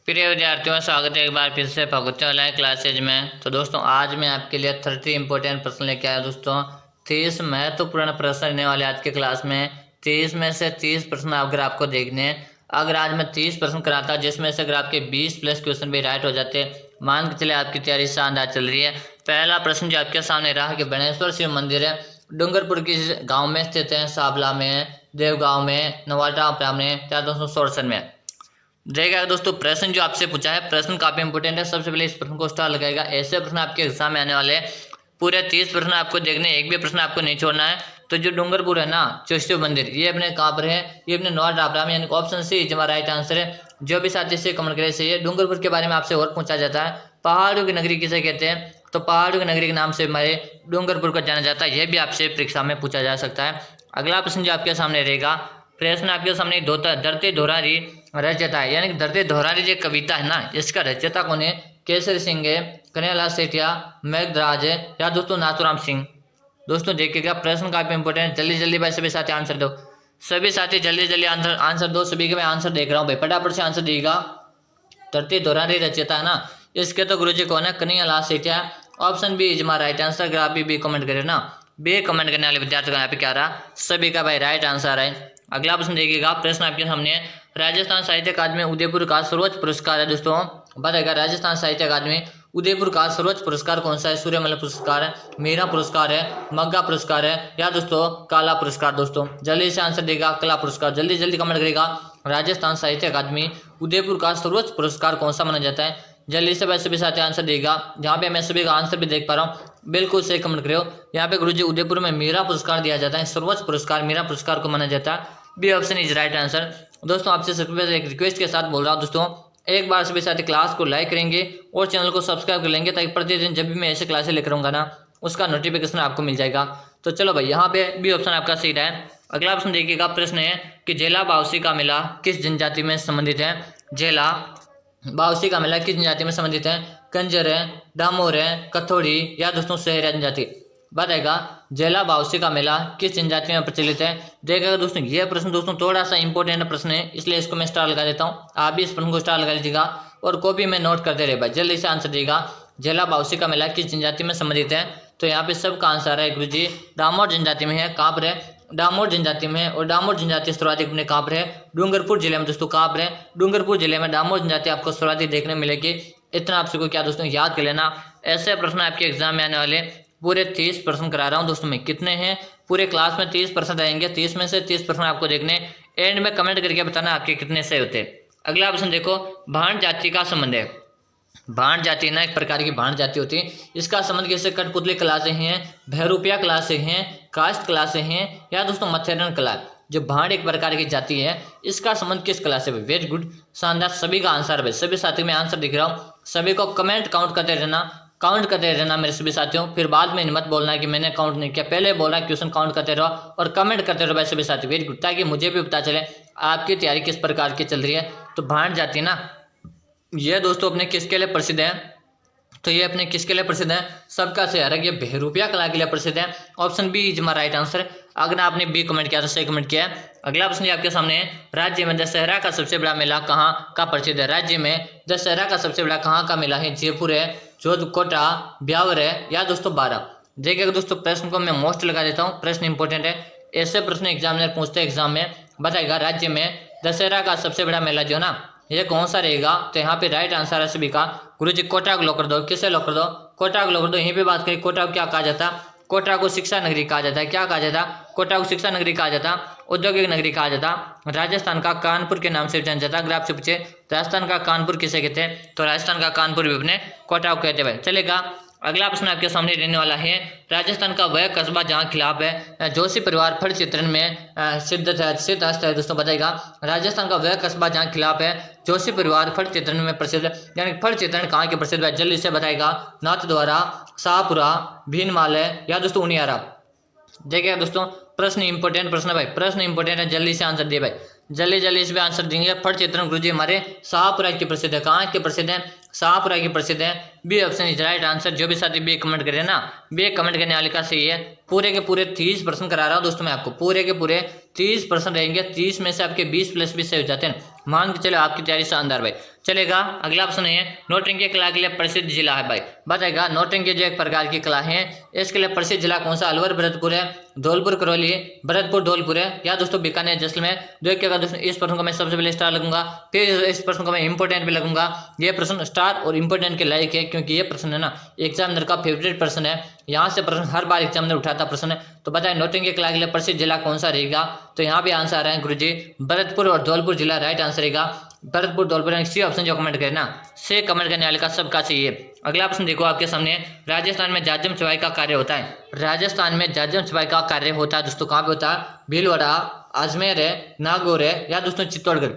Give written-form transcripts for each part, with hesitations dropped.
प्रिय विद्यार्थियों, स्वागत है एक बार फिर से भगवती ऑनलाइन क्लासेज में। तो दोस्तों, आज मैं आपके लिए 30 इंपॉर्टेंट प्रश्न लेके आया दोस्तों। 30 महत्वपूर्ण प्रश्न रहने वाले आज के क्लास में। 30 में से 30 प्रश्न अगर आपको देखने हैं, अगर आज मैं 30 प्रश्न कराता जिसमें से अगर आपके 20 प्लस क्वेश्चन भी राइट हो जाते, मान के चले आपकी तैयारी शानदार चल रही है। पहला प्रश्न जो आपके सामने रहा कि बनेश्वर शिव मंदिर है डूंगरपुर किस गाँव में स्थित है? साबला में, देवगांव में, नवाटा में, या दोस्तों सोरसन में। देखिएगा दोस्तों, प्रश्न जो आपसे पूछा है प्रश्न काफी इंपोर्टेंट है। सबसे पहले इस प्रश्न को स्टार लगाएगा। ऐसे प्रश्न आपके एग्जाम में आने वाले हैं। पूरे 30 प्रश्न आपको देखने, एक भी प्रश्न आपको नहीं छोड़ना है। तो जो डूंगरपुर है ना, शिव मंदिर, ये अपने कहाँ पर है? ये अपने नॉर्थ डाबरा में, यानी ऑप्शन सी हमारा राइट आंसर है। जो भी साथी से कमेंट करे सही है। डूंगरपुर के बारे में आपसे और पूछा जाता है, पहाड़ों की नगरी किसे कहते हैं? तो पहाड़ों की नगरी के नाम से हमारे डूंगरपुर को जाना जाता है। यह भी आपसे परीक्षा में पूछा जा सकता है। अगला प्रश्न जो आपके सामने रहेगा, प्रश्न आपके सामने धरती धोरारी रचयिता है, यानी कि धरती धोरारी जो कविता है ना, इसका रचयिता कौन है? केसरी सिंह है, कन्हैयालाल सेठिया, मेघराज है, या दोस्तों नाथूराम सिंह। दोस्तों देखिएगा, प्रश्न काफी इंपोर्टेंट है। जल्दी जल्दी भाई सभी साथी आंसर दो। सभी साथी जल्दी जल्दी आंसर दो। सभी के मैं आंसर देख रहा हूँ भाई, फटाफट से आंसर देगा। धरती धोरारी रचयिता है ना, इसके तो गुरुजी कौन है? Kanhaiyalal Sethia. Option B is हमारा राइट आंसर। अगर आप भी कमेंट करें ना, बी कमेंट करने वाले विद्यार्थियों का यहाँ पे क्या रहा? सभी का भाई राइट आंसर है। अगला प्रश्न देखिएगा, प्रश्न आपके सामने है, राजस्थान साहित्य अकादमी उदयपुर का सर्वोच्च पुरस्कार है दोस्तों। बताएगा, राजस्थान साहित्य अकादमी उदयपुर का सर्वोच्च पुरस्कार कौन सा है? सूर्यमल पुरस्कार है, मीरा पुरस्कार है, मग्गा पुरस्कार है, या दोस्तों काला पुरस्कार। दोस्तों जल्दी से आंसर देगा कला पुरस्कार। जल्दी जल्दी कमेंट करेगा। राजस्थान साहित्य अकादमी उदयपुर का सर्वोच्च पुरस्कार कौन सा माना जाता है? जल्दी से वैसे भी साथ आंसर देगा। जहाँ पे मैं सभी का आंसर भी देख पा रहा हूँ, बिल्कुल सही कमेंट करो। यहाँ पे गुरुजी उदयपुर में मीरा पुरस्कार दिया जाता है, सर्वोच्च पुरस्कार मीरा पुरस्कार को माना जाता है। B option is right answer. दोस्तों आपसे सबसे एक रिक्वेस्ट के साथ बोल रहा हूँ दोस्तों, एक बार सभी साथी क्लास को लाइक करेंगे और चैनल को सब्सक्राइब कर लेंगे, ताकि प्रतिदिन जब भी मैं ऐसे क्लासेस लेकर आऊँगा ना, उसका नोटिफिकेशन आपको मिल जाएगा। तो चलो भाई, यहाँ पे बी ऑप्शन आपका सही है। अगला प्रश्न देखिएगा, प्रश्न है कि जेला बावसी का मेला किस जनजाति में संबंधित है? जेला बावसी का मेला किस जनजाति में संबंधित है? कंजर है, डामोर है, कथोड़ी, या दोस्तों सहरिया जनजाति। बताएगा, जेला बावसी का मेला किस जनजाति में प्रचलित है? देखिएगा दोस्तों, यह प्रश्न दोस्तों थोड़ा सा इंपॉर्टेंट प्रश्न है, इसलिए इसको मैं स्टार लगा देता हूँ। आप भी इस प्रश्न को स्टार लगा लीजिएगा और कॉपी में नोट करते रहे भाई। जल्दी से आंसर देगा, जेला बावसी का मेला किस जनजाति में संबंधित है? तो यहाँ पे सबका आंसर है गुरुजी, डामोर जनजाति में है। कहाँ पर है? डामोर जनजाति में है। और डामोर जनजाति सर्वाधिक अपने कहाँ पर है? डूंगरपुर जिले में। दोस्तों कहाँ पर है? डूंगरपुर जिले में डामोर जनजाति आपको सर्वाधिक देखने मिलेगी। इतना आप सबको क्या दोस्तों याद कर लेना। ऐसे प्रश्न आपके एग्जाम में आने वाले पूरे 30 प्रश्न करा रहा हूँ दोस्तों मैं। कितने हैं? पूरे क्लास में 30 प्रश्न रहेंगे। 30 में से 30 प्रश्न आपको देखने, एंड में कमेंट करके बताना आपके कितने सही होते। अगला प्रश्न देखो, भाण जाति का संबंध है। भाण जाति ना एक प्रकार की भाण जाति होती है। इसका संबंध किससे? कठपुतली कला से हैं, भैरूपिया कला से हैं, काष्ठ कला से हैं, या दोस्तों मत्स्यरण कला। जो भाण एक प्रकार की जाति है, इसका संबंध किस कला से? वेरी गुड, शानदार। सभी का आंसर है। सभी साथियों में आंसर दिख रहा हूँ। सभी को कमेंट काउंट करते रहना, काउंट करते रहना मेरे सभी साथियों। फिर बाद में मत बोलना कि मैंने काउंट नहीं किया, पहले बोलना क्वेश्चन काउंट करते रहो और कमेंट करते रहो सभी साथी। वेरी गुड, ताकि मुझे भी पता चले आपकी तैयारी किस प्रकार की चल रही है। तो भाण जाति ना, ये दोस्तों अपने किसके लिए प्रसिद्ध है? तो ये अपने किसके लिए प्रसिद्ध है? सबका से अलग ये बहरूपिया कला के लिए प्रसिद्ध है। ऑप्शन बी इज हमारा राइट आंसर। अगर आपने बी कमेंट किया तो सही कमेंट किया है। अगला प्रश्न आपके सामने है, राज्य में दशहरा का सबसे बड़ा मेला कहाँ का प्रसिद्ध है? राज्य में दशहरा का सबसे बड़ा कहाँ का मेला है? जयपुर है, जोधपुर, कोटा, ब्यावर है, या दोस्तों बारह। देखिएगा दोस्तों, प्रश्न को मैं मोस्ट लगा देता हूँ, प्रश्न इंपॉर्टेंट है। ऐसे प्रश्न एग्जामिनर पूछते हैं एग्जाम में। बताएगा, राज्य में दशहरा का सबसे बड़ा मेला जो है ना, ये कौन सा रहेगा? तो यहाँ पे राइट आंसर है सभी का। गुरुजी कोटा को लॉक कर दो। किसे लॉक कर दो? कोटा को लॉक कर दो। यहीं पे बात करें, कोटा को क्या कहा जाता है? कोटा को शिक्षा नगरी कहा जाता है। क्या कहा जाता है? कोटा को शिक्षा नगरी कहा जाता, औद्योगिक नगरी कहा जाता। राजस्थान का कानपुर के नाम से जाना जाता। अगर आपसे पूछे राजस्थान का कानपुर किसे कहते हैं, तो राजस्थान का कानपुर भी अपने कोटा को कहते हैं। चलेगा। अगला प्रश्न आपके सामने रहने वाला है, राजस्थान का वह कस्बा जहाँ खिलाफ है जोशी परिवार फल चित्रण में सिद्ध है। दोस्तों बताएगा, राजस्थान का वह कस्बा जहाँ खिलाफ है जोशी परिवार फल चित्रण में प्रसिद्ध, यानी फल चित्रण कहाँ के प्रसिद्ध है? जल्दी से बताएगा, नाथद्वारा, शाहपुरा, भीनमालय, या दोस्तों उनियारा। देखिए दोस्तों, प्रश्न इंपॉर्टेंट प्रश्न है भाई, प्रश्न इंपॉर्टेंट है। जल्दी से आंसर दिए भाई, जल्दी जल्दी इस पे आंसर देंगे। फट चित्रण गुरुजी हमारे शाहपुरा की प्रसिद्ध है। कहाँ के प्रसिद्ध है? शाहपुरा की प्रसिद्ध है। B option is right answer. जो भी साथी बी कमेंट करे ना, बी कमेंट करने वाले का सही है। पूरे के पूरे 30 प्रश्न करा रहा हूँ दोस्तों मैं आपको। पूरे के पूरे 30 प्रश्न रहेंगे। 30 में से आपके 20 प्लस भी सही हो जाते हैं। मान के चलो आपकी तैयारी शानदार भाई। चलेगा। अगला ऑप्शन है नौटंकी कला के लिए प्रसिद्ध जिला है भाई, बताएगा नौटंकी जो एक प्रकार की कला है इसके लिए प्रसिद्ध जिला कौन सा, अलवर भरतपुर है, धौलपुर करौली है, भरतपुर धौलपुर है, या दोस्तों बीकानेर जैसलमेर। देखिएगा दोस्तों इस प्रश्न को मैं सबसे पहले स्टार लगूंगा, फिर इस प्रश्न को मैं इंपोर्टेंट भी लगूंगा। ये प्रश्न स्टार और इंपोर्टेंट के लायक है क्योंकि ये प्रश्न है ना एग्जामिनर का फेवरेट प्रश्न है, यहाँ से प्रश्न हर बार एग्जामिनर उठाता प्रश्न है। तो बताए नौटंकी कला के लिए प्रसिद्ध जिला कौन सा रहेगा, तो यहाँ पे आंसर आ रहा है गुरुजी भरतपुर और धौलपुर जिला राइट आंसर रहेगा। भरतपुर धौलपुर सी ऑप्शन जो कमेंट करना से कमेंट करने वाले का सबका चाहिए। अगला ऑप्शन देखो आपके सामने, राजस्थान में जाजम चबाई का कार्य होता है, राजस्थान में जाजम चबाई का कार्य होता है दोस्तों कहाँ पे होता है, भीलवाड़ा, अजमेर है, नागौर है, या दोस्तों चित्तौड़गढ़।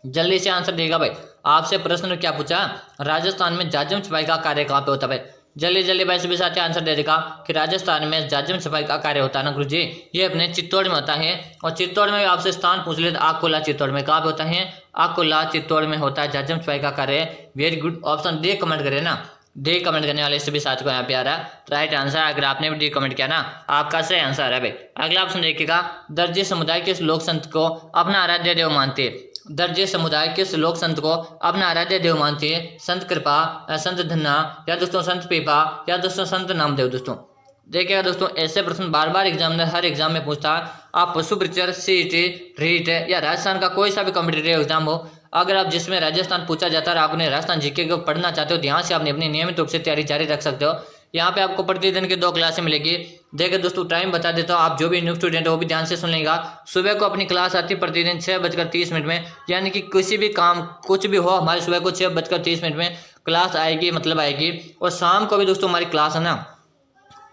जल्दी से आंसर देगा भाई, आपसे प्रश्न क्या पूछा, राजस्थान में जाजम चबाई का कार्य कहाँ पे होता है भाई, जल्दी जल्दी भाई सभी साथी आंसर दे देगा कि राजस्थान में जाजम चबाई का कार्य होता है ना गुरुजी, ये अपने चित्तौड़ में होता है। और चित्तौड़ में आपसे स्थान पूछ ले तो आकोला चित्तौड़ में कहाँ पे होता है, आकोला चित्तौड़ में होता है जाजम चबाई का कार्य। Very good, option D comment करे ना, डी कमेंट करने वाले सभी साथी को यहाँ पे आ रहा है राइट आंसर। अगर आपने भी डी कमेंट किया ना आपका सही आंसर है भाई। अगला ऑप्शन देखिएगा, दर्जी समुदाय किस लोक संत को अपना आराध्य देव मानते हैं, दर्जी समुदाय किस लोक संत को अपना आराध्य देव मानते हैं, संत कृपा, संत धन्ना, या दोस्तों संत पीपा, या दोस्तों संत नामदेव। दोस्तों देखिएगा दोस्तों ऐसे प्रश्न बार बार एग्जामिनर हर एग्जाम में पूछता है। आप पशु परिचर, सीईटी, रीट या राजस्थान का कोई सा भी कॉम्पिटेटिव एग्जाम हो, अगर आप जिसमें राजस्थान पूछा जाता है आपने राजस्थान जीके को पढ़ना चाहते हो तो यहाँ से आपने अपनी नियमित रूप से तैयारी जारी रख सकते हो। यहाँ पे आपको प्रतिदिन की 2 क्लासें मिलेगी। देखिए दोस्तों टाइम बता देता हूँ, आप जो भी न्यू स्टूडेंट है वो भी ध्यान से सुन लेगा। सुबह को अपनी क्लास आती है प्रतिदिन 6:30 में, यानी कि किसी भी काम कुछ भी हो हमारी सुबह को 6:30 में क्लास आएगी मतलब आएगी। और शाम को भी दोस्तों हमारी क्लास है ना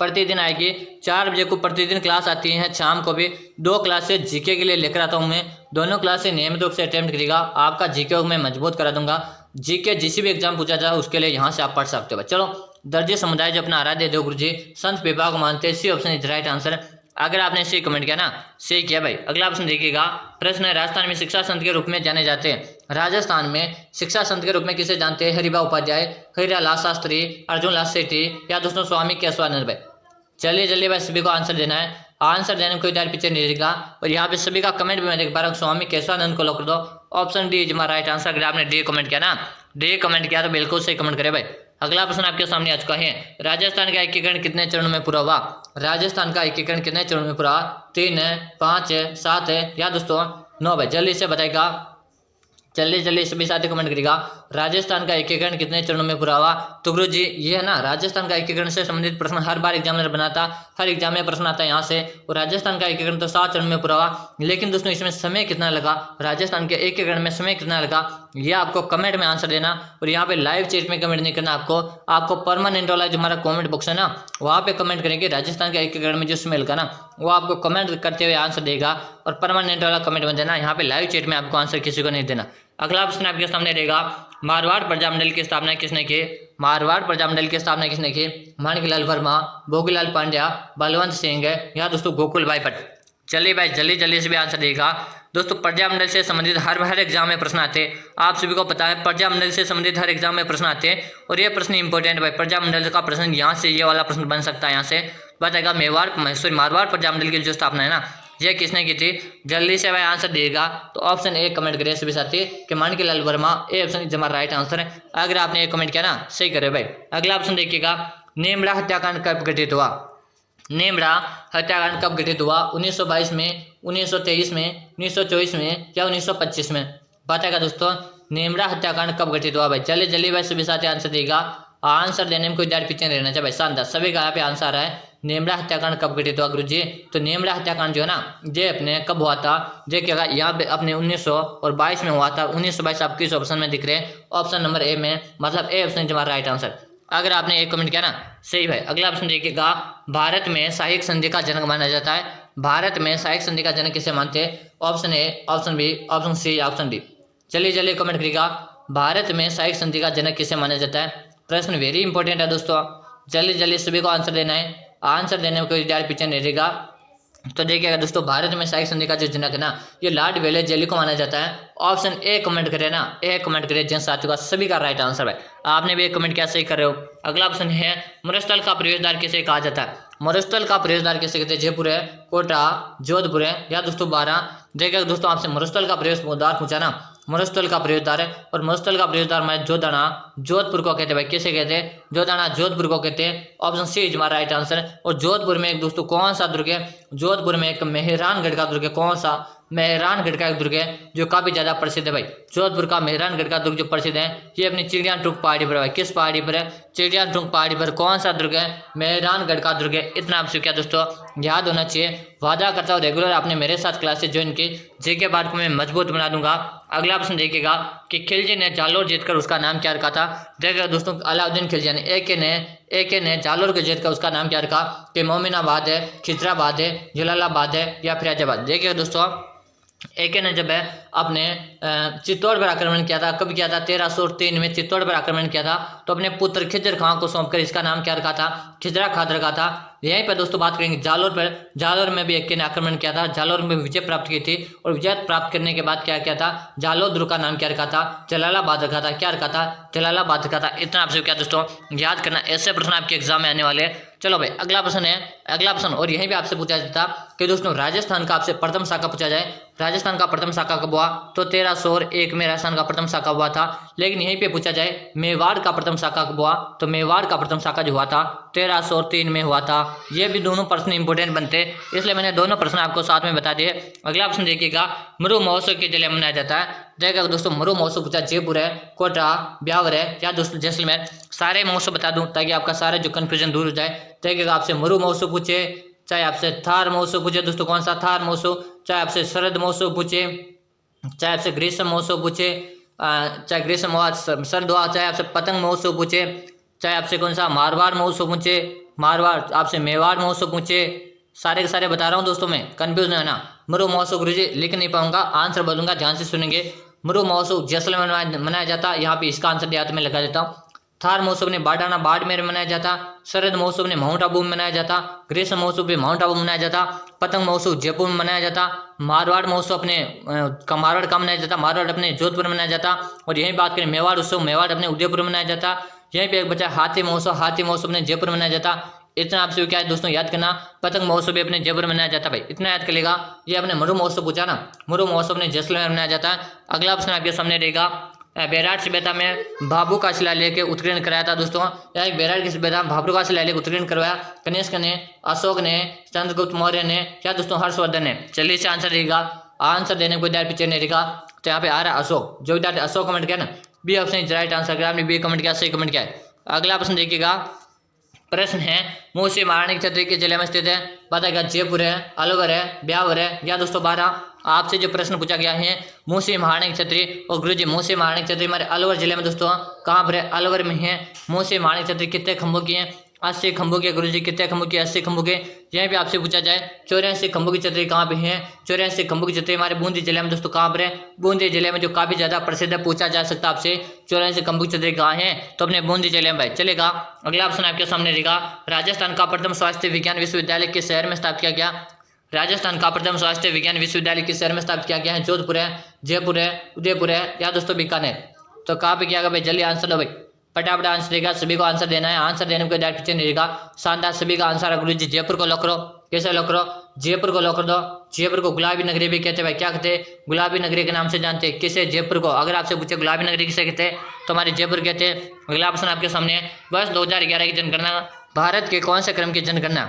प्रतिदिन आएगी 4 बजे को प्रतिदिन क्लास आती है। शाम को भी 2 क्लासेस जीके के लिए लेकर आता हूँ मैं, दोनों क्लासेस नियमित रूप से अटेम्प्ट करेगा, आपका जीके को मैं मजबूत करा दूंगा। जीके जिस भी एग्जाम पूछा जाए उसके लिए यहाँ से आप पढ़ सकते हो। चलो दर्जी समुदाय जो अपना आराध्य देव गुरुजी संत विभाग मानते हैं, C option is right answer. अगर आपने सी कमेंट किया ना सही किया भाई। अगला ऑप्शन देखिएगा, प्रश्न है राजस्थान में शिक्षा संत के रूप में जाने जाते हैं, राजस्थान में शिक्षा संत के रूप में किसे जानते हैं, हरिभा उपाध्याय, हरिलाल शास्त्री, अर्जुन लाल सेठी, या दोस्तों स्वामी केशवानंद भाई। चलिए जल्दी भाई सभी को आंसर देना है, आंसर देने में कोई डाल पीछे नहीं रहेगा। और यहाँ पे सभी का कमेंट भी मैं देख पा रहा हूँ, स्वामी केशवानंद को लॉक कर दो, option D is my right answer. अगर आपने डी कमेंट किया ना डी कमेंट किया तो बिल्कुल सही कमेंट करे भाई। अगला प्रश्न आपके सामने आ चुका है, राजस्थान का एकीकरण कितने चरणों में पूरा हुआ, राजस्थान का एकीकरण कितने चरणों में पूरा, 3 है, 5 है, 7 है, या दोस्तों 9 भाई। जल्दी से बताएगा, जल्दी सभी साथी कमेंट करेगा, राजस्थान का एकीकरण कितने चरणों में पूरा हुआ। तो गुरु जी ये है ना राजस्थान का एकीकरण से संबंधित प्रश्न हर बार एग्जामिनर बनाता, हर एग्जाम में प्रश्न आता है यहाँ से। और राजस्थान का एकीकरण तो 7 चरण में पूरा हुआ, लेकिन दोस्तों इसमें समय कितना लगा, राजस्थान के एकीकरण में समय कितना लगा, ये आपको कमेंट में आंसर देना। और यहाँ पे लाइव चैट में कमेंट नहीं करना, आपको परमानेंट वाला जो हमारा कमेंट बॉक्स है ना वहाँ पे कमेंट करेंगे, राजस्थान के एकीकरण में जो समय लगा ना वो आपको कमेंट करते हुए आंसर देगा। और परमानेंट वाला कमेंट में देना, यहाँ पे लाइव चैट में आपको आंसर किसी को नहीं देना। अगला प्रश्न आपके सामने रहेगा, मारवाड़ प्रजामंडल की स्थापना किसने की, मारवाड़ प्रजामंडल की स्थापना किसने की, माणिकलाल वर्मा, भोगीलाल पांड्या, बलवंत सिंह, या दोस्तों गोकुल भाई भट्ट। चलिए भाई जल्दी से भी आंसर देगा। दोस्तों प्रजामंडल से संबंधित हर एग्जाम में प्रश्न आते हैं, आप सभी को पता है प्रजामंडल से संबंधित हर एग्जाम में प्रश्न आते हैं। और ये प्रश्न इंपॉर्टेंट भाई, प्रजामंडल का प्रश्न यहाँ से ये वाला प्रश्न बन सकता है, यहाँ से बताएगा मारवाड़ प्रजामंडल की जो स्थापना है ना ये किसने की थी। जल्दी से भाई आंसर देगा तो ऑप्शन ए कमेंट करिए सभी साथी कि माणिकलाल वर्मा, ए ऑप्शन हमारा राइट आंसर है। अगर आपने एक कमेंट किया ना सही करे भाई। अगला ऑप्शन देखिएगा, नेमड़ा हत्याकांड कब घटित हुआ, नेमड़ा हत्याकांड कब घटित हुआ, 1922 में, 1923 में, 1924 में, या 1925 में। बताएगा दोस्तों नेमड़ा हत्याकांड कब घटित हुआ भाई। जल्दी भाई सभी साथी आंसर देगा, आंसर देने में कोई डर पीछे नहीं रहना चाहिए भाई। शानदार, सभी का यहाँ पे आंसर आ रहा है, नेमड़ा हत्याकांड कब घटित हुआ गुरु जी। तो नेमड़ा हत्याकांड जो है ना ये अपने कब हुआ था, ये क्या यहाँ पे अपने 1922 में हुआ था। 1922 आप किस ऑप्शन में दिख रहे हैं, ऑप्शन नंबर ए में, मतलब ए ऑप्शन हमारा राइट आंसर। अगर आपने एक कमेंट किया ना सही भाई। अगला ऑप्शन देखिएगा, भारत में सहायक संधि का जनक माना जाता है, भारत में सहायक संधि का जनक किसे मानते हैं, option A, option B, option C, option D. चलिए कमेंट करिएगा, भारत में सहायक संधि का जनक किसे माना जाता है। प्रश्न वेरी इंपॉर्टेंट है दोस्तों, जल्दी सभी को आंसर देना है, आंसर देने में कोई डाल पीछे नहीं रहेगा। तो देखिएगा दोस्तों भारत में सहायक संधि का जो जनक है ना ये लॉर्ड वेलेस्ली को माना जाता है। ऑप्शन ए कमेंट करें ना, ए कमेंट करें जिन साथियों का सभी का राइट आंसर है। आपने भी एक कमेंट क्या सही कर रहे हो। अगला ऑप्शन है, मरुस्थल का प्रवेशद्वार किसे कहा जाता है, मरुस्थल का प्रवेशद्वार किसे कहते हैं, जयपुर है, कोटा, जोधपुर है, या दोस्तों 12। देखिएगा दोस्तों आपसे मरुस्थल का प्रवेशद्वार पूछा ना मरुस्थल का प्रवेश द्वार है। और मरुस्थल का प्रवेश द्वार हमारे जोधाना जोधपुर को कहते हैं भाई। किसे कहते हैं? जोधाना जोधपुर को कहते हैं। ऑप्शन सी इज हमारा राइट आंसर। और जोधपुर में एक दोस्तों कौन सा दुर्ग है? जोधपुर में एक मेहरानगढ़ का दुर्ग है। कौन सा? मेहरानगढ़ का एक दुर्ग है जो काफी ज्यादा प्रसिद्ध है भाई। जोधपुर का मेहरानगढ़ का दुर्ग जो प्रसिद्ध है ये अपनी चिड़ियाटुंग पहाड़ी पर है। किस पहाड़ी पर है? चिड़ियाटुंग पहाड़ी पर। कौन सा दुर्ग है? मेहरानगढ़ का दुर्ग है। इतना आपसे क्या दोस्तों याद होना चाहिए। वादा करता हूँ रेगुलर आपने मेरे साथ क्लासेस ज्वाइन की, जेके पार्ट को मैं मजबूत बना दूंगा। अगला प्रश्न देखिएगा कि खिलजी ने जालोर जीतकर उसका नाम क्या रखा था? देखिएगा दोस्तों अलाउद्दीन खिलजी ने एके ने जालोर को जीतकर उसका नाम क्या रखा? कि मोमिनाबाद है, खिजराबाद है, जलालाबाद है या फैजाबाद। देखिएगा दोस्तों एके ने जब है अपने चित्तौड़ पर आक्रमण किया था, कब किया था? 1303 में चित्तौड़ पर आक्रमण किया था। तो अपने पुत्र खिजर खां को सौंपकर इसका नाम क्या रखा था? खिजरा खां रखा था। यहीं पर दोस्तों बात करेंगे जालोर पर। जालोर में भी एके ने आक्रमण किया था, जालोर में विजय प्राप्त की थी और विजय प्राप्त करने के बाद क्या किया था? जालोर दुर्ग का नाम क्या रखा था? जलालाबाद रखा था। क्या रखा था? जलालाबाद रखा था। इतना आपसे क्या दोस्तों याद करना। ऐसे प्रश्न आपके एग्जाम में आने वाले हैं। चलो भाई अगला प्रश्न है। अगला प्रश्न और यहीं भी आपसे पूछा जाता कि दोस्तों राजस्थान का आपसे प्रथम शाखा पूछा जाए, राजस्थान का प्रथम शाखा कब हुआ? तो 1301 में राजस्थान का प्रथम शाखा हुआ था। लेकिन यहीं पे पूछा जाए मेवाड़ का प्रथम शाखा कब हुआ? तो मेवाड़ का प्रथम शाखा जो हुआ था 1303 में हुआ था। ये भी दोनों प्रश्न इंपोर्टेंट बनते, इसलिए मैंने दोनों प्रश्न आपको साथ में बता दिए। अगला प्रश्न देखिएगा, मरु महोत्सव के जिले मनाया जाता है। देखिएगा दोस्तों मरु महोत्सव पूछा जयपुर है, कोटा, ब्यावर है या दोस्तों जैसलमेर। सारे महोत्सव बता दूं ताकि आपका सारे जो कंफ्यूजन दूर हो जाए। देखिएगा आपसे मरु महोत्सव पूछे, चाहे आपसे थार महोत्सव पूछे दोस्तों कौन सा? थार महोत्सव। चाहे आपसे शरद महोत्सव पूछे, चाहे आपसे ग्रीष्म महोत्सव पूछे, चाहे ग्रीष्म हुआ शरद हुआ, चाहे आपसे पतंग महोत्सव पूछे, चाहे आपसे कौन सा मारवाड़ महोत्सव पूछे, मारवाड़ आपसे मेवाड़ महोत्सव पूछे, सारे के सारे बता रहा हूँ दोस्तों मैं, कंफ्यूज नहीं होना। मरु महोत्सव गुरुजी लिख नहीं पाऊंगा, आंसर बोलूंगा, ध्यान से सुनेंगे। मरु महोत्सव जैसलमेर मनाया जाता, यहाँ पे इसका आंसर दिया तो मैं लगा देता हूँ। थार महोत्सव ने बाडाना बाड़मेर मनाया जाता, शरद महोत्सव ने माउंट आबू में मनाया जाता, ग्रीष्म महोत्सव भी माउंट आबू में मनाया जाता, पतंग महोत्सव जयपुर में मनाया जाता, मारवाड़ महोत्सव अपने मारवाड़ का मनाया जाता, मारवाड़ अपने जोधपुर में मनाया जाता। और यही बात करें मेवाड़ उत्सव, मेवाड़ अपने उदयपुर में मनाया जाता। यहीं पे एक बचा हाथी महोत्सव, हाथी महोत्सव अपने जयपुर में मनाया जाता। इतना आपसे क्या है दोस्तों याद करना, पतंग महोत्सव भी अपने जयपुर में मनाया जाता। भाई इतना याद कर लेगा। ये अपने मरु महोत्सव पूछा ना, मरु महोत्सव ने जैसलमेर मनाया जाता है। अगला प्रश्न आपके सामने रहेगा, बेराट सभ्यता में भाभू का शिलालेख उत्कीर्ण कराया था दोस्तों। यह बेराट की सभ्यता में भाभू का शिलालेख उत्कीर्ण करवाया कनिष्क ने, अशोक ने, चंद्रगुप्त मौर्य ने या दोस्तों हर्षवर्धन ने। चलिए से आंसर रहेगा, आंसर देने को विद्यार्थी पीछे नहीं रहेगा। तो यहाँ पे आ रहा है अशोक, जो विद्यार्थी अशोक कमेंट किया ना, B option is right answer. अगर आपने बी कमेंट किया, सही कमेंट किया है। अगला प्रश्न देखिएगा, प्रश्न है मूसी महारानी क्षेत्र के जिले में स्थित है। बताएगा जयपुर है, अलवर है, ब्यावर है या दोस्तों 12। आपसे जो प्रश्न पूछा गया है मूसी महारानी क्षेत्र, और गुरुजी मूसी महारानी क्षेत्र हमारे अलवर जिले में दोस्तों कहाँ पर है? अलवर में है। मूसी महारानी क्षेत्र कितने खंभों की है? 80 खंभों के। गुरुजी कितने खंभों की? 80 खंभों के। यहीं पे आपसे पूछा जाए 84 खंभों की छतरी कहाँ पे है? 84 खंभों की छतरी हमारे बूंदी जिले में दोस्तों कहाँ पर है? बूंदी जिले में, जो काफी ज्यादा प्रसिद्ध है, पूछा जा सकता है आपसे 84 खंभों की छतरी कहाँ है? तो अपने बूंदी जिले में भाई। चलेगा अगला ऑप्शन आपके सामने रहेगा, राजस्थान का प्रथम स्वास्थ्य विज्ञान विश्वविद्यालय किस शहर में स्थापित किया गया? राजस्थान का प्रथम स्वास्थ्य विज्ञान विश्वविद्यालय किस शहर में स्थापित किया गया है? जोधपुर है, जयपुर है, उदयपुर है या दोस्तों बीकानेर। तो कहाँ पे किया गया भाई? जल्दी आंसर दो भाई, फटाफट आंसर देगा। सभी को आंसर देना है, आंसर देने में कोई डायरेक्ट पीछे नहीं रहेगा। शानदार, सभी का आंसर है। गुरुजी जयपुर को लॉक करो। कैसे लॉक करो? जयपुर को लॉक कर दो। जयपुर को गुलाबी नगरी भी कहते हैं भाई। क्या कहते हैं? गुलाबी नगरी के नाम से जानते हैं। किसे? जयपुर को। अगर आपसे पूछे गुलाबी नगरी किसे कहते हैं तो हमारे जयपुर कहते हैं। अगला प्रश्न आपके सामने है, वर्ष 2011 की जनगणना भारत के कौन से क्रम की जनगणना?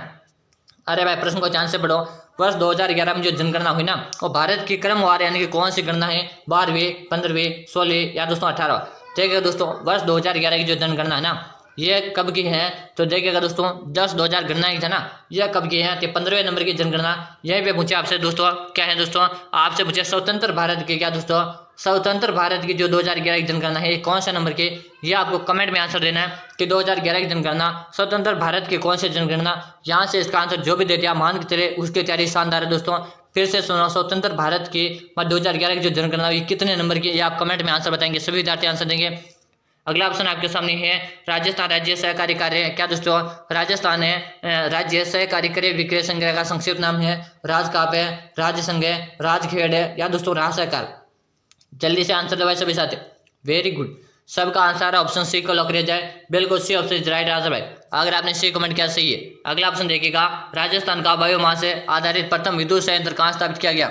अरे भाई प्रश्न को ध्यान से पढ़ो। वर्ष 2011 में जो जनगणना हुई ना, वो भारत की क्रमवार यानी कि कौन सी गणना है? 12वीं, 15वीं, 16 या दोस्तों 18। देखिएगा दोस्तों वर्ष 2011 की जो जनगणना है ना, ये कब की है? तो देखिएगा दोस्तों 10-2000 गणना की था ना, यह कब की है? 15वें नंबर की जनगणना। यहीं पे पूछे आपसे दोस्तों, क्या है दोस्तों? आपसे पूछे स्वतंत्र भारत की, क्या दोस्तों? स्वतंत्र भारत की जो 2011 की जनगणना है, ये कौन से नंबर की? ये आपको कमेंट में आंसर देना है कि 2011 की जनगणना स्वतंत्र भारत की कौन सी जनगणना। यहाँ से इसका आंसर जो भी देते हैं मान के चले, उसकी तैयारी शानदार है दोस्तों। फिर से सुनो, स्वतंत्र भारत की 2011 की जो जनगणना हुई कितने नंबर की, ये आप कमेंट में आंसर बताएंगे, सभी विद्यार्थी आंसर देंगे। अगला ऑप्शन आपके सामने है, राजस्थान राज्य सहकारी कार्य, क्या दोस्तों? राजस्थान है राज्य सहकारी क्रय विक्रय संघ का संक्षिप्त नाम है। राजकाप है, राज्य संघ है, राजखेड़ है या दोस्तों राज सहकार। जल्दी से आंसर दो सभी साथी, वेरी गुड। सबका आंसर है ऑप्शन सी को लॉक किया जाए। बिल्कुल सी ऑप्शन राइट आंसर भाई। अगर आपने सी कमेंट किया सही है। अगला ऑप्शन देखिएगा, राजस्थान का बायोमास से आधारित प्रथम विद्युत संयंत्र कहाँ स्थापित किया गया?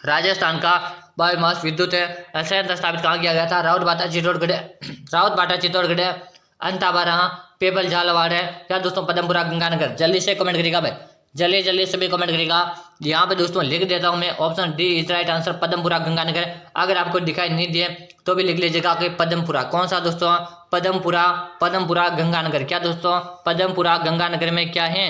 राजस्थान का बायोमास विद्युत संयंत्र स्थापित कहाँ किया गया था? राउत बाटा चित्तौड़गढ़, अंताबारा, पेपल झालावाड़ है या दोस्तों पदमपुरा गंगानगर। जल्दी से कमेंट करिएगा भाई, जल्दी जल्दी सभी कमेंट करिएगा। यहाँ पे दोस्तों लिख देता हूँ मैं, option D is right answer, Padampura Ganganagar. अगर आपको दिखाई नहीं दिए तो भी लिख लीजिएगा कि पदमपुरा। कौन सा दोस्तों? पदमपुरा गंगानगर। क्या दोस्तों? पदमपुरा गंगानगर में क्या है?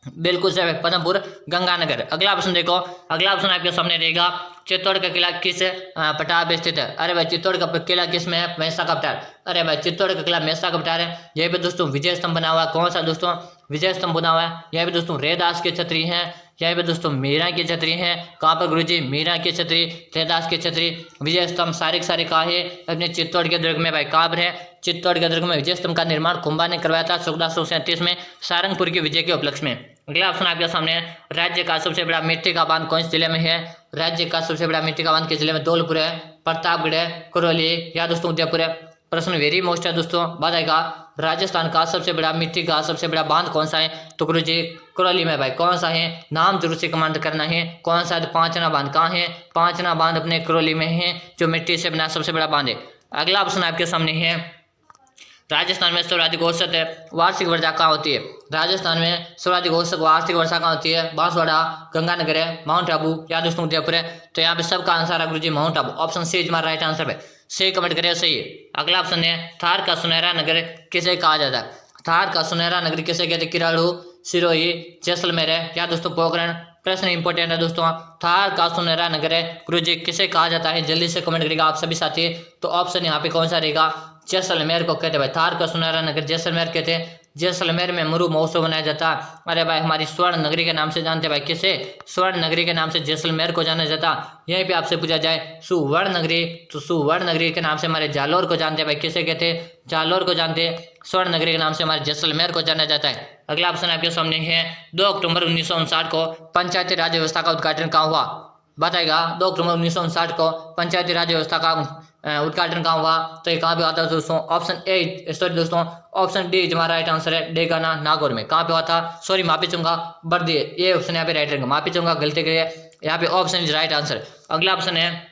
बिल्कुल सही, पदमपुर गंगानगर। अगला ऑप्शन देखो, अगला ऑप्शन आपके सामने रहेगा, चित्तौड़ का किला किस पठार पे स्थित है? अरे भाई चित्तौड़ का किला किस में है? मेहसा का पठार। अरे भाई चित्तौड़ का किला मेहसा का पठार है। यही पे दोस्तों विजय स्तंभ बना हुआ है। कौन सा दोस्तों? विजय स्तंभ बना हुआ है। यहाँ पे दोस्तों रैदास के छतरी है, यहाँ पे दोस्तों मीरा की छतरी है। कहाँ पर गुरुजी? मीरा की छतरी, रैदास की छतरी, विजय स्तंभ सारे कहाँ है? अपने चित्तौड़ के दुर्ग में भाई। कहाँ पर है? चित्तौड़ के दुर्ग में विजय स्तंभ का निर्माण कुंभा ने करवाया था 1637 में सारंगपुर के विजय के उपलक्ष्य में। अगला ऑप्शन आपके सामने है, राज्य का सबसे बड़ा मिट्टी का बांध कौन से जिले में है? राज्य का सबसे बड़ा मिट्टी का बांध किस जिले में? धौलपुर है, प्रतापगढ़ है, करौली या दोस्तों उदयपुर है। प्रश्न वेरी मोस्ट है दोस्तों, बताएगा राजस्थान का सबसे बड़ा मिट्टी का सबसे बड़ा बांध कौन सा है? तो गुरुजी करौली में भाई। कौन सा है? नाम जरूर से कमेंट करना है। कौन सा? पांचना बांध। कहाँ है? पांचना बांध अपने करौली में है, जो मिट्टी से बना सबसे बड़ा बांध है। अगला ऑप्शन आपके सामने है, राजस्थान में सर्वाधिक औसत वार्षिक वर्षा कहाँ होती है? राजस्थान में सर्वाधिक औसत वार्षिक वर्षा कहाँ होती है? बांसवाड़ा, गंगानगर है, माउंट आबू या दोस्तों उदयपुर है। तो यहाँ पे सबका आंसर है गुरुजी Mount Abu. Option C is हमारा राइट आंसर है। सही कमेंट करें सही है। अगला ऑप्शन है, थार का सुनहरा नगर किसे कहा जाता है? थार का सुनहरा नगर किसे कहते हैं? किराड़ू, सिरोही, जैसलमेर है या दोस्तों पोखरण। प्रश्न इंपॉर्टेंट है दोस्तों, थार का सुनहरा नगर है गुरुजी किसे कहा जाता है? जल्दी से कमेंट करेगा आप सभी साथी। तो ऑप्शन यहाँ पे कौन सा रहेगा? जैसलमेर को कहते हैं भाई। थार का सुनहरा नगर जैसलमेर कहते हैं। जैसलमेर में मरु महोत्सव मनाया जाता है। अरे भाई हमारी स्वर्ण नगरी के नाम से जानते हैं भाई। किसे? स्वर्ण नगरी के नाम से जैसलमेर को जाना जाता। यहीं पे आपसे पूछा जाए सुवर्ण नगरी, तो सुवर्ण नगरी के नाम से हमारे जालौर को जानते हैं भाई। किसे कहते हैं? जालौर को जानते हैं। स्वर्ण नगरी के नाम से हमारे जैसलमेर को जाना जाता है। अगला ऑप्शन आपके सामने है, 2 अक्टूबर 1959 को पंचायती राज व्यवस्था का उद्घाटन कहाँ हुआ? बताएगा 2 अक्टूबर 1959 को पंचायती राज व्यवस्था का उद्घाटन कहाँ हुआ? तो ये कहाँ पे हुआ था दोस्तों? ऑप्शन ए सॉरी दोस्तों, ऑप्शन डी हमारा राइट आंसर है। डेगाना नागौर में। कहाँ पे हुआ था? सॉरी माफी चाहूंगा, बर्दी, ये ऑप्शन यहाँ पे राइट रहेगा। माफी चाहूंगा गलती के लिए, यहाँ पे ऑप्शन इज राइट आंसर। अगला ऑप्शन है,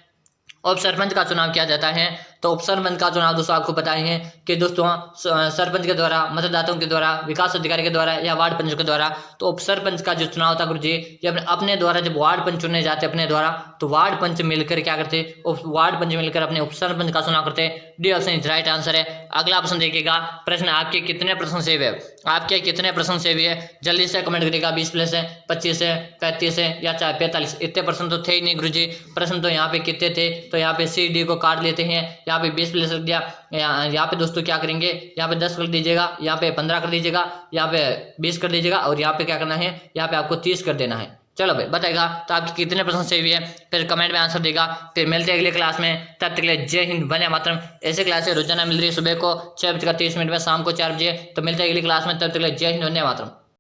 उप सरपंच का चुनाव किया जाता है। तो उप सरपंच का चुनाव दोस्तों आपको पता ही है कि दोस्तों सरपंच के द्वारा, मतदाताओं के द्वारा, विकास अधिकारी के द्वारा या वार्ड पंच के द्वारा। तो उप सरपंच का जो चुनाव था गुरुजी, ये अपने द्वारा जब वार्ड पंच चुने जाते अपने द्वारा, तो वार्ड पंच मिलकर क्या करते? वार्ड पंच मिलकर अपने उप सरपंच का चुनाव करते। D option is right answer है। अगला ऑप्शन देखिएगा, प्रश्न आपके कितने प्रश्न सेव है? आपके कितने प्रश्न सेव है? जल्दी से कमेंट करिएगा। 20 प्लस है, 25 है, 35 है या 45? इतने प्रश्न तो थे ही नहीं गुरुजी। प्रश्न तो यहाँ पे कितने थे? तो यहाँ पे सी डी को काट लेते हैं। यहाँ पे 20 प्लस रख दिया। यहाँ पे दोस्तों क्या करेंगे? यहाँ पे 10 कर दीजिएगा, यहाँ पे 15 कर दीजिएगा, यहाँ पे 20 कर दीजिएगा और यहाँ पे क्या करना है? यहाँ पे आपको 30 कर देना है। चलो भाई बताएगा तो आपके कितने प्रश्न सही है, फिर कमेंट में आंसर देगा। फिर मिलते हैं अगले क्लास में, तब तक के लिए जय हिंद, वंदे मातरम। ऐसे क्लासेस रोजाना मिल रही है सुबह को 6:30 में, शाम को 4 बजे। तो मिलते हैं अगली क्लास में, तब तक के लिए जय हिंद, वंदे मातरम।